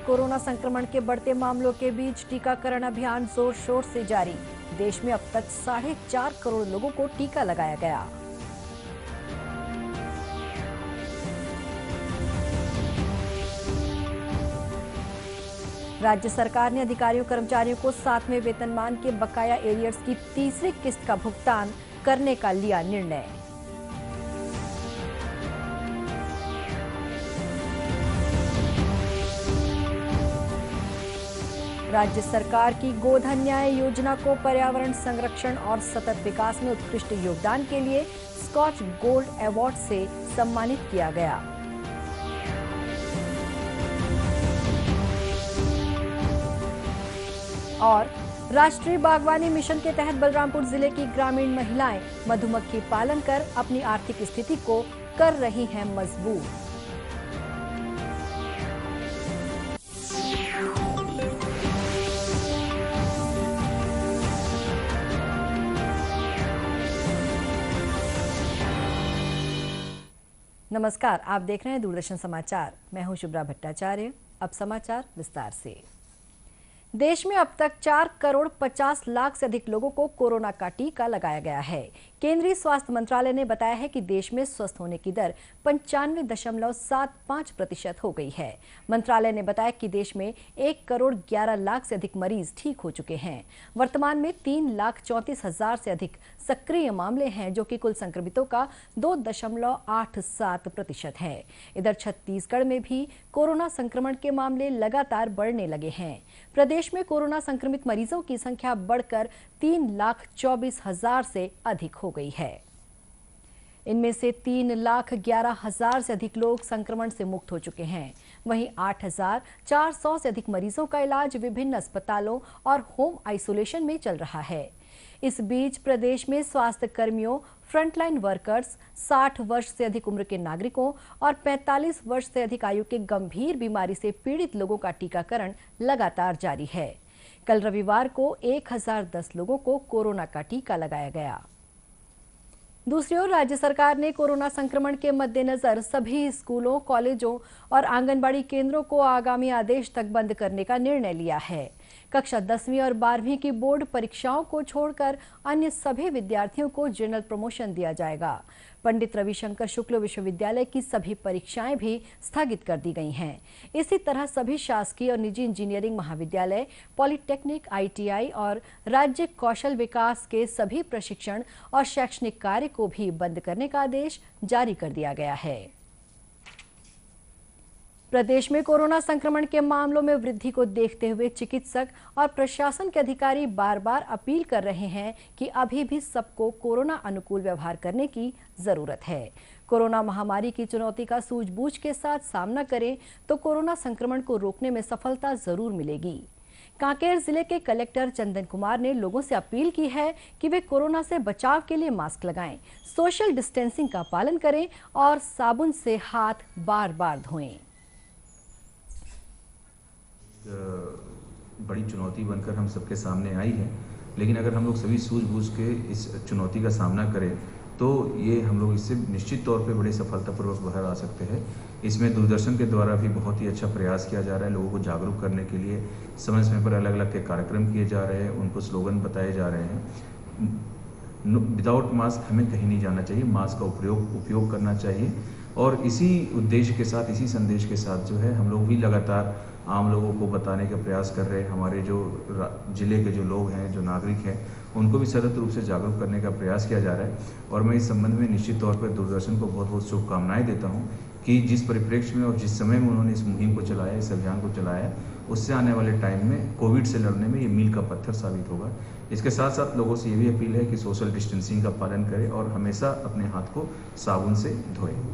Corona संक्रमण के बढ़ते मामलों के बीच टीकाकरण अभियान जोर शोर से जारी। देश में अब तक 4.5 करोड़ लोगों को टीका लगाया गया। राज्य सरकार ने अधिकारियों कर्मचारियों को 7वें वेतनमान के बकाया एरियर्स की तीसरी किस्त का भुगतान करने का लिया निर्णय। राज्य सरकार की गोधन न्याय योजना को पर्यावरण संरक्षण और सतत विकास में उत्कृष्ट योगदान के लिए स्कॉच गोल्ड अवार्ड से सम्मानित किया गया। और राष्ट्रीय बागवानी मिशन के तहत बलरामपुर जिले की ग्रामीण महिलाएं मधुमक्खी पालन कर अपनी आर्थिक स्थिति को कर रही हैं मजबूत। नमस्कार, आप देख रहे हैं दूरदर्शन समाचार। मैं हूं शुभ्रा भट्टाचार्य। अब समाचार विस्तार से। देश में अब तक 4 करोड़ 50 लाख से अधिक लोगों को कोरोना का टीका लगाया गया है। केंद्रीय स्वास्थ्य मंत्रालय ने बताया है कि देश में स्वस्थ होने की दर 95.75% हो गई है। मंत्रालय ने बताया कि देश में 1 करोड़ 11 लाख से अधिक मरीज ठीक हो चुके हैं। वर्तमान में 3,34,000 से अधिक सक्रिय मामले हैं, जो कि कुल संक्रमितों का 2.87% है। इधर छत्तीसगढ़ में भी कोरोना संक्रमण के मामले लगातार बढ़ने लगे हैं। प्रदेश में कोरोना संक्रमित मरीजों की संख्या बढ़कर 3,24,000 से अधिक हो गई है। इनमें से 3,11,000 से अधिक लोग संक्रमण से मुक्त हो चुके हैं। वहीं 8,400 से अधिक मरीजों का इलाज विभिन्न अस्पतालों और होम आइसोलेशन में चल रहा है। इस बीच प्रदेश में स्वास्थ्य कर्मियों, फ्रंटलाइन वर्कर्स, 60 वर्ष से अधिक उम्र के नागरिकों और 45 वर्ष से अधिक आयु के गंभीर बीमारी से पीड़ित लोगों का टीकाकरण लगातार जारी है। कल रविवार को 1010 लोगों को कोरोना का टीका लगाया गया। दूसरी ओर राज्य सरकार ने कोरोना संक्रमण के मद्देनजर सभी स्कूलों, कॉलेजों और आंगनबाड़ी केंद्रों को आगामी आदेश तक बंद करने का निर्णय लिया है। कक्षा 10वीं और 12वीं की बोर्ड परीक्षाओं को छोड़कर अन्य सभी विद्यार्थियों को जनरल प्रमोशन दिया जाएगा। पंडित रविशंकर शुक्ल विश्वविद्यालय की सभी परीक्षाएं भी स्थगित कर दी गई हैं। इसी तरह सभी शासकीय और निजी इंजीनियरिंग महाविद्यालय, पॉलिटेक्निक, ITI और राज्य कौशल विकास के सभी प्रशिक्षण और शैक्षणिक कार्य को भी बंद करने का आदेश जारी कर दिया गया है। प्रदेश में कोरोना संक्रमण के मामलों में वृद्धि को देखते हुए चिकित्सक और प्रशासन के अधिकारी बार बार अपील कर रहे हैं कि अभी भी सबको कोरोना अनुकूल व्यवहार करने की जरूरत है। कोरोना महामारी की चुनौती का सूझबूझ के साथ सामना करें तो कोरोना संक्रमण को रोकने में सफलता जरूर मिलेगी। कांकेर जिले के कलेक्टर चंदन कुमार ने लोगों से अपील की है कि वे कोरोना से बचाव के लिए मास्क लगाएं, सोशल डिस्टेंसिंग का पालन करें और साबुन से हाथ बार बार धोएं। बड़ी चुनौती बनकर हम सबके सामने आई है, लेकिन अगर हम लोग सभी सूझबूझ के इस चुनौती का सामना करें तो ये हम लोग इससे निश्चित तौर पे बड़े सफलतापूर्वक बाहर आ सकते हैं। इसमें दूरदर्शन के द्वारा भी बहुत ही अच्छा प्रयास किया जा रहा है। लोगों को जागरूक करने के लिए समय समय पर अलग अलग के कार्यक्रम किए जा रहे हैं, उनको स्लोगन बताए जा रहे हैं। विदाउट मास्क हमें कहीं नहीं जाना चाहिए, मास्क का उपयोग करना चाहिए। और इसी उद्देश्य के साथ, इसी संदेश के साथ जो है हम लोग भी लगातार आम लोगों को बताने का प्रयास कर रहे हैं। हमारे जो जिले के जो लोग हैं, जो नागरिक हैं, उनको भी सतत रूप से जागरूक करने का प्रयास किया जा रहा है। और मैं इस संबंध में निश्चित तौर पर दूरदर्शन को बहुत बहुत शुभकामनाएं देता हूं कि जिस परिप्रेक्ष्य में और जिस समय में उन्होंने इस मुहिम को चलाया, इस अभियान को चलाया, उससे आने वाले टाइम में कोविड से लड़ने में ये मील का पत्थर साबित होगा। इसके साथ साथ लोगों से ये भी अपील है कि सोशल डिस्टेंसिंग का पालन करें और हमेशा अपने हाथ को साबुन से धोएं।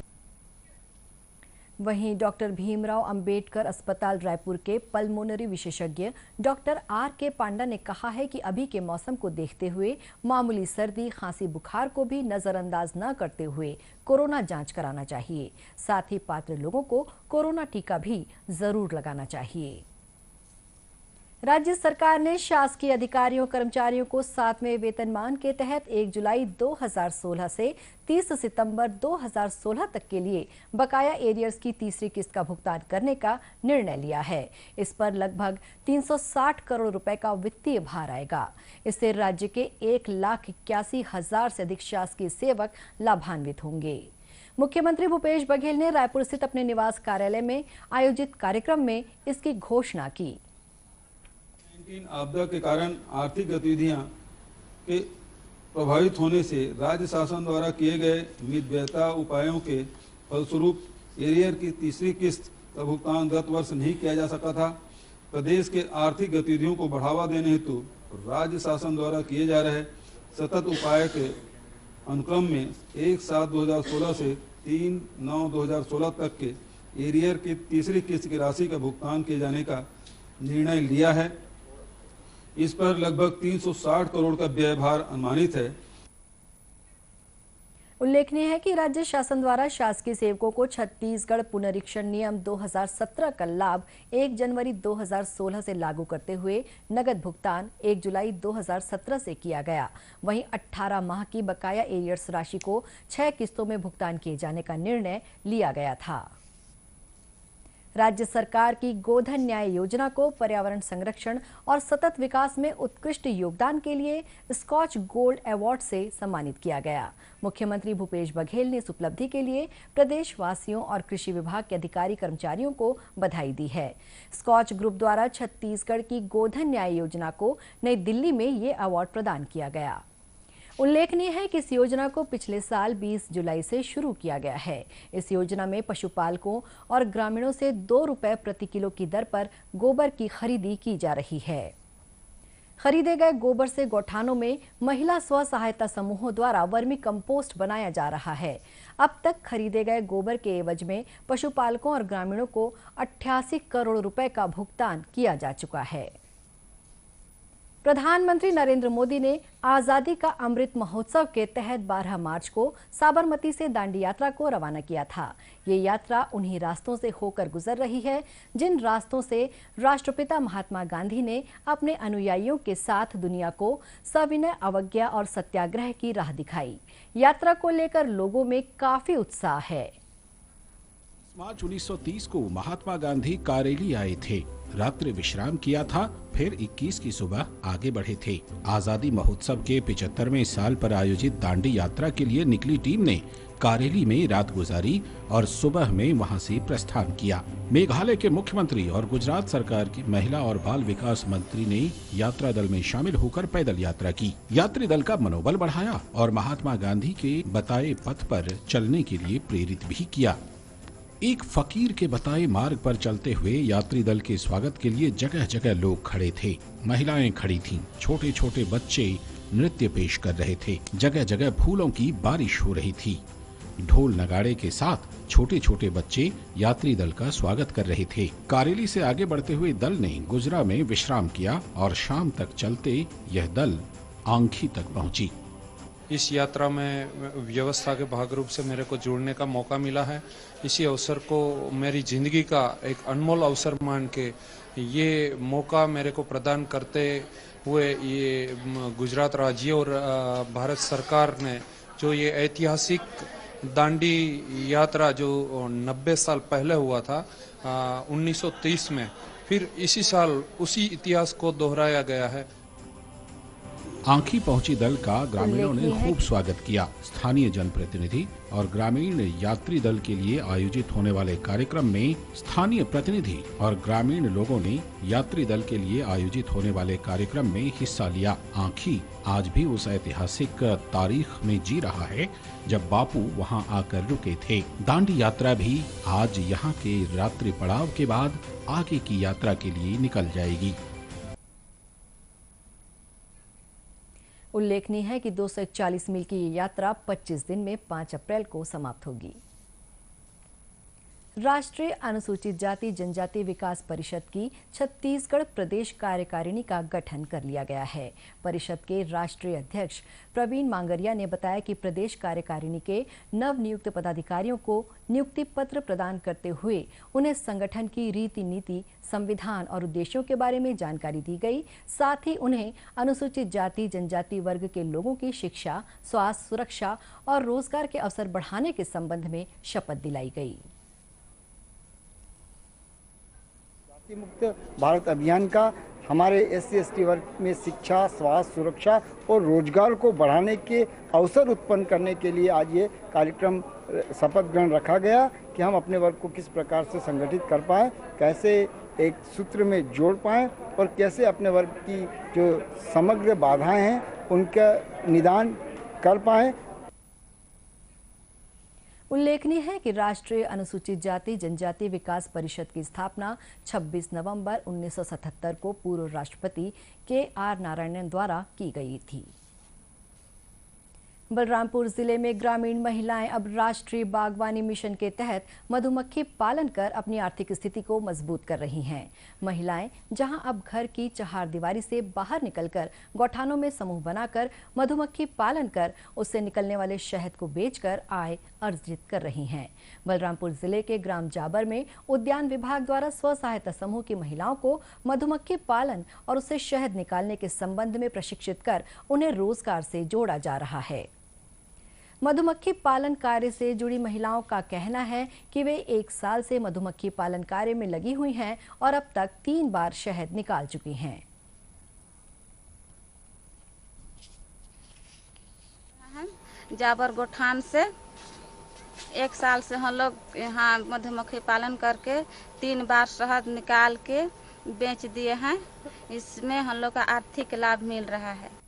वहीं डॉक्टर भीमराव अंबेडकर अस्पताल रायपुर के पल्मोनरी विशेषज्ञ डॉक्टर RK पांडा ने कहा है कि अभी के मौसम को देखते हुए मामूली सर्दी, खांसी, बुखार को भी नजरअंदाज न करते हुए कोरोना जांच कराना चाहिए। साथ ही पात्र लोगों को कोरोना टीका भी जरूर लगाना चाहिए। राज्य सरकार ने शासकीय अधिकारियों कर्मचारियों को 7वें वेतनमान के तहत 1 जुलाई 2016 से 30 सितंबर 2016 तक के लिए बकाया एरियर्स की तीसरी किस्त का भुगतान करने का निर्णय लिया है। इस पर लगभग 360 करोड़ रुपए का वित्तीय भार आएगा। इससे राज्य के 1,81,000 से अधिक शासकीय सेवक लाभान्वित होंगे। मुख्यमंत्री भूपेश बघेल ने रायपुर स्थित अपने निवास कार्यालय में आयोजित कार्यक्रम में इसकी घोषणा की। आपदा के कारण आर्थिक गतिविधियां के प्रभावित होने से राज्य शासन द्वारा किए गए मितव्ययता उपायों के फलस्वरूप एरियर की तीसरी किस्त का भुगतान गत वर्ष नहीं किया जा सका था। प्रदेश के आर्थिक गतिविधियों को बढ़ावा देने हेतु राज्य शासन द्वारा किए जा रहे सतत उपाय के अनुक्रम में 1/7/2016 से 3/9/2016 तक के एरियर की तीसरी किस्त की राशि का भुगतान किए जाने का निर्णय लिया है। इस पर लगभग 360 करोड़ का व्यय भार अनुमानित है। उल्लेखनीय है कि राज्य शासन द्वारा शासकीय सेवकों को छत्तीसगढ़ पुनरीक्षण नियम 2017 का लाभ 1 जनवरी 2016 से लागू करते हुए नगद भुगतान 1 जुलाई 2017 से किया गया। वहीं 18 माह की बकाया एरियर्स राशि को 6 किस्तों में भुगतान किए जाने का निर्णय लिया गया था। राज्य सरकार की गोधन न्याय योजना को पर्यावरण संरक्षण और सतत विकास में उत्कृष्ट योगदान के लिए स्कॉच गोल्ड अवार्ड से सम्मानित किया गया। मुख्यमंत्री भूपेश बघेल ने इस उपलब्धि के लिए प्रदेशवासियों और कृषि विभाग के अधिकारी कर्मचारियों को बधाई दी है। स्कॉच ग्रुप द्वारा छत्तीसगढ़ की गोधन न्याय योजना को नई दिल्ली में ये अवार्ड प्रदान किया गया। उल्लेखनीय है कि इस योजना को पिछले साल 20 जुलाई से शुरू किया गया है। इस योजना में पशुपालकों और ग्रामीणों से 2 रुपए प्रति किलो की दर पर गोबर की खरीदी की जा रही है। खरीदे गए गोबर से गौठानों में महिला स्व सहायता समूहों द्वारा वर्मी कंपोस्ट बनाया जा रहा है। अब तक खरीदे गए गोबर के एवज में पशुपालकों और ग्रामीणों को 88 करोड़ रुपए का भुगतान किया जा चुका है। प्रधानमंत्री नरेंद्र मोदी ने आजादी का अमृत महोत्सव के तहत 12 मार्च को साबरमती से दांडी यात्रा को रवाना किया था। ये यात्रा उन्हीं रास्तों से होकर गुजर रही है जिन रास्तों से राष्ट्रपिता महात्मा गांधी ने अपने अनुयायियों के साथ दुनिया को सविनय अवज्ञा और सत्याग्रह की राह दिखाई। यात्रा को लेकर लोगों में काफी उत्साह है। मार्च 1930 को महात्मा गांधी कारेली आए थे, रात्रि विश्राम किया था, फिर 21 की सुबह आगे बढ़े थे। आजादी महोत्सव के 75वें साल पर आयोजित दांडी यात्रा के लिए निकली टीम ने कारेली में रात गुजारी और सुबह में वहां से प्रस्थान किया। मेघालय के मुख्यमंत्री और गुजरात सरकार की महिला और बाल विकास मंत्री ने यात्रा दल में शामिल होकर पैदल यात्रा की। यात्री दल का मनोबल बढ़ाया और महात्मा गांधी के बताए पथ पर चलने के लिए प्रेरित भी किया। एक फकीर के बताए मार्ग पर चलते हुए यात्री दल के स्वागत के लिए जगह जगह लोग खड़े थे। महिलाएं खड़ी थीं, छोटे छोटे बच्चे नृत्य पेश कर रहे थे। जगह जगह फूलों की बारिश हो रही थी। ढोल नगाड़े के साथ छोटे छोटे बच्चे यात्री दल का स्वागत कर रहे थे। कारेली से आगे बढ़ते हुए दल ने गुजरा में विश्राम किया और शाम तक चलते यह दल आंखी तक पहुंची। इस यात्रा में व्यवस्था के भाग रूप से मेरे को जुड़ने का मौका मिला है। इसी अवसर को मेरी जिंदगी का एक अनमोल अवसर मान के ये मौका मेरे को प्रदान करते हुए ये गुजरात राज्य और भारत सरकार ने जो ये ऐतिहासिक दांडी यात्रा जो 90 साल पहले हुआ था 1930 में, फिर इसी साल उसी इतिहास को दोहराया गया है। आंखी पहुंची दल का ग्रामीणों ने खूब स्वागत किया। स्थानीय जनप्रतिनिधि और ग्रामीण यात्री दल के लिए आयोजित होने वाले कार्यक्रम में स्थानीय प्रतिनिधि और ग्रामीण लोगों ने यात्री दल के लिए आयोजित होने वाले कार्यक्रम में हिस्सा लिया। आंखी आज भी उस ऐतिहासिक तारीख में जी रहा है जब बापू वहां आकर रुके थे। दांडी यात्रा भी आज यहां के रात्रि पड़ाव के बाद आगे की यात्रा के लिए निकल जाएगी। उल्लेखनीय है कि 241 मील की ये यात्रा 25 दिन में 5 अप्रैल को समाप्त होगी। राष्ट्रीय अनुसूचित जाति जनजाति विकास परिषद की छत्तीसगढ़ प्रदेश कार्यकारिणी का गठन कर लिया गया है। परिषद के राष्ट्रीय अध्यक्ष प्रवीण मांगरिया ने बताया कि प्रदेश कार्यकारिणी के नवनियुक्त पदाधिकारियों को नियुक्ति पत्र प्रदान करते हुए उन्हें संगठन की रीति नीति, संविधान और उद्देश्यों के बारे में जानकारी दी गई। साथ ही उन्हें अनुसूचित जाति जनजाति वर्ग के लोगों की शिक्षा, स्वास्थ्य, सुरक्षा और रोजगार के अवसर बढ़ाने के संबंध में शपथ दिलाई गई। जाति मुक्त भारत अभियान का हमारे SC/ST वर्ग में शिक्षा, स्वास्थ्य, सुरक्षा और रोजगार को बढ़ाने के अवसर उत्पन्न करने के लिए आज ये कार्यक्रम शपथ ग्रहण रखा गया कि हम अपने वर्ग को किस प्रकार से संगठित कर पाएं, कैसे एक सूत्र में जोड़ पाएं और कैसे अपने वर्ग की जो समग्र बाधाएं हैं उनका निदान कर पाएं। उल्लेखनीय है कि राष्ट्रीय अनुसूचित जाति जनजाति विकास परिषद की स्थापना 26 नवंबर 1977 को पूर्व राष्ट्रपति KR नारायणन द्वारा की गई थी। बलरामपुर जिले में ग्रामीण महिलाएं अब राष्ट्रीय बागवानी मिशन के तहत मधुमक्खी पालन कर अपनी आर्थिक स्थिति को मजबूत कर रही हैं। महिलाएं जहां अब घर की चहारदीवारी से बाहर निकलकर गौठानों में समूह बनाकर मधुमक्खी पालन कर उससे निकलने वाले शहद को बेचकर आय अर्जित कर रही हैं। बलरामपुर जिले के ग्राम जाबर में उद्यान विभाग द्वारा स्व सहायता समूह की महिलाओं को मधुमक्खी पालन और उससे शहद निकालने के संबंध में प्रशिक्षित कर उन्हें रोजगार से जोड़ा जा रहा है। मधुमक्खी पालन कार्य से जुड़ी महिलाओं का कहना है कि वे 1 साल से मधुमक्खी पालन कार्य में लगी हुई हैं और अब तक 3 बार शहद निकाल चुकी हैं। जाबर गोठान से 1 साल से हम लोग यहाँ मधुमक्खी पालन करके 3 बार शहद निकाल के बेच दिए हैं। इसमें हम लोग का आर्थिक लाभ मिल रहा है।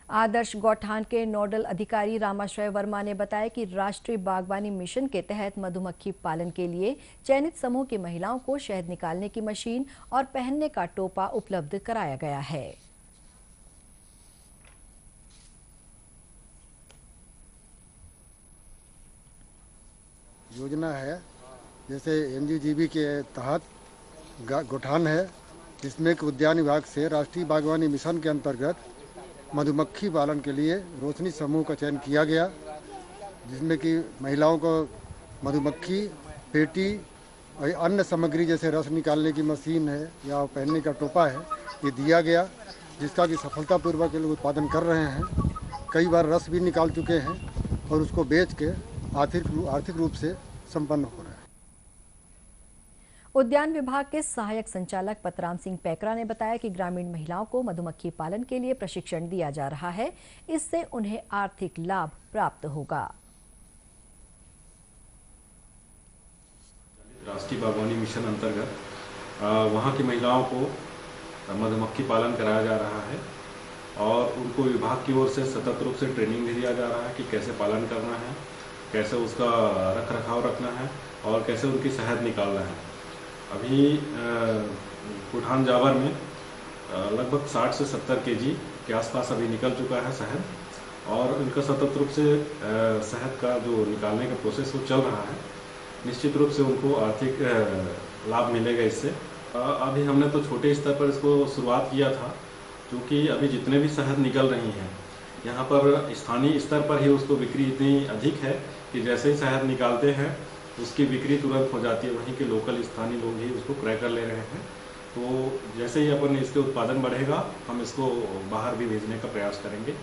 आदर्श गौठान के नोडल अधिकारी रामाश्रय वर्मा ने बताया कि राष्ट्रीय बागवानी मिशन के तहत मधुमक्खी पालन के लिए चयनित समूह की महिलाओं को शहद निकालने की मशीन और पहनने का टोपा उपलब्ध कराया गया है। योजना है जैसे NGGB के तहत गौठान है, जिसमें उद्यान विभाग से राष्ट्रीय बागवानी मिशन के अंतर्गत मधुमक्खी पालन के लिए रोशनी समूह का चयन किया गया, जिसमें कि महिलाओं को मधुमक्खी पेटी और अन्य सामग्री जैसे रस निकालने की मशीन है या पहनने का टोपा है, ये दिया गया, जिसका कि सफलतापूर्वक लोग उत्पादन कर रहे हैं। कई बार रस भी निकाल चुके हैं और उसको बेच के आर्थिक रूप से संपन्न हो रहे हैं। उद्यान विभाग के सहायक संचालक पतराम सिंह पैकरा ने बताया कि ग्रामीण महिलाओं को मधुमक्खी पालन के लिए प्रशिक्षण दिया जा रहा है, इससे उन्हें आर्थिक लाभ प्राप्त होगा। राष्ट्रीय बागवानी मिशन अंतर्गत वहां की महिलाओं को मधुमक्खी पालन कराया जा रहा है और उनको विभाग की ओर से सतत रूप से ट्रेनिंग भी दिया जा रहा है कि कैसे पालन करना है, कैसे उसका रख रखाव रखना है और कैसे उनकी शहद निकालना है। अभी गौठान जाबर में लगभग 60 से 70 kg के आसपास अभी निकल चुका है शहद और उनका सतत रूप से शहद का जो निकालने का प्रोसेस वो चल रहा है। निश्चित रूप से उनको आर्थिक लाभ मिलेगा इससे। अभी हमने तो छोटे स्तर पर इसको शुरुआत किया था, क्योंकि अभी जितने भी शहद निकल रही हैं यहाँ पर स्थानीय स्तर पर ही उसको बिक्री इतनी अधिक है कि जैसे ही शहद निकालते हैं उसकी बिक्री तुरंत हो जाती है। वहीं के लोकल स्थानीय लोग ही उसको क्रय कर ले रहे हैं। तो जैसे ही अपन इसके उत्पादन बढ़ेगा हम इसको बाहर भी भेजने का प्रयास करेंगे।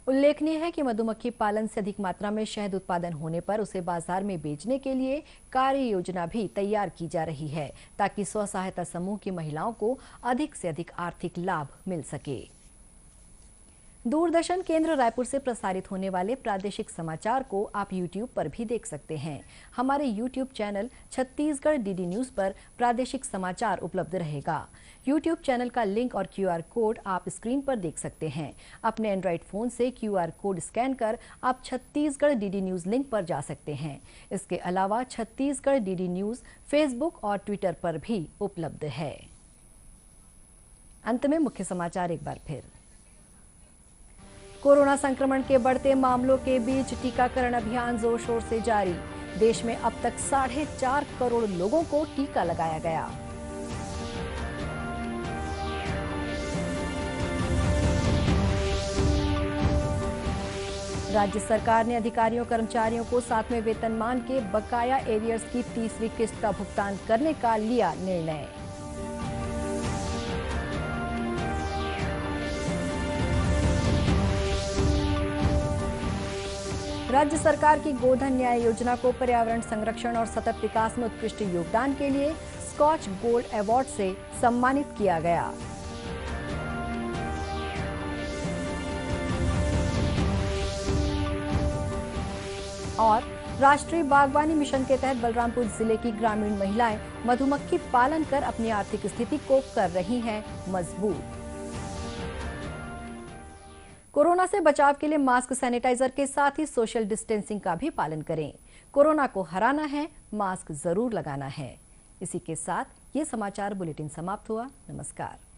उल्लेखनीय है कि मधुमक्खी पालन से अधिक मात्रा में शहद उत्पादन होने पर उसे बाजार में बेचने के लिए कार्य योजना भी तैयार की जा रही है, ताकि स्व सहायता समूह की महिलाओं को अधिक से अधिक आर्थिक लाभ मिल सके। दूरदर्शन केंद्र रायपुर से प्रसारित होने वाले प्रादेशिक समाचार को आप YouTube पर भी देख सकते हैं। हमारे YouTube channel Chhattisgarh DD news पर प्रादेशिक समाचार उपलब्ध रहेगा। YouTube चैनल का लिंक और QR कोड आप स्क्रीन पर देख सकते हैं। अपने एंड्रॉइड फोन से QR कोड स्कैन कर आप छत्तीसगढ़ DD न्यूज लिंक पर जा सकते हैं। इसके अलावा छत्तीसगढ़ DD न्यूज फेसबुक और ट्विटर पर भी उपलब्ध है। अंत में मुख्य समाचार एक बार फिर। कोरोना संक्रमण के बढ़ते मामलों के बीच टीकाकरण अभियान जोर शोर से जारी। देश में अब तक 4.5 करोड़ लोगों को टीका लगाया गया। राज्य सरकार ने अधिकारियों कर्मचारियों को 7वें वेतनमान के बकाया एरियर्स की तीसरी किस्त का भुगतान करने का लिया निर्णय। राज्य सरकार की गोधन न्याय योजना को पर्यावरण संरक्षण और सतत विकास में उत्कृष्ट योगदान के लिए स्कॉच गोल्ड अवार्ड से सम्मानित किया गया। और राष्ट्रीय बागवानी मिशन के तहत बलरामपुर जिले की ग्रामीण महिलाएं मधुमक्खी पालन कर अपनी आर्थिक स्थिति को कर रही हैं मजबूत। कोरोना से बचाव के लिए मास्क, सैनिटाइजर के साथ ही सोशल डिस्टेंसिंग का भी पालन करें। कोरोना को हराना है, मास्क जरूर लगाना है। इसी के साथ ये समाचार बुलेटिन समाप्त हुआ। नमस्कार।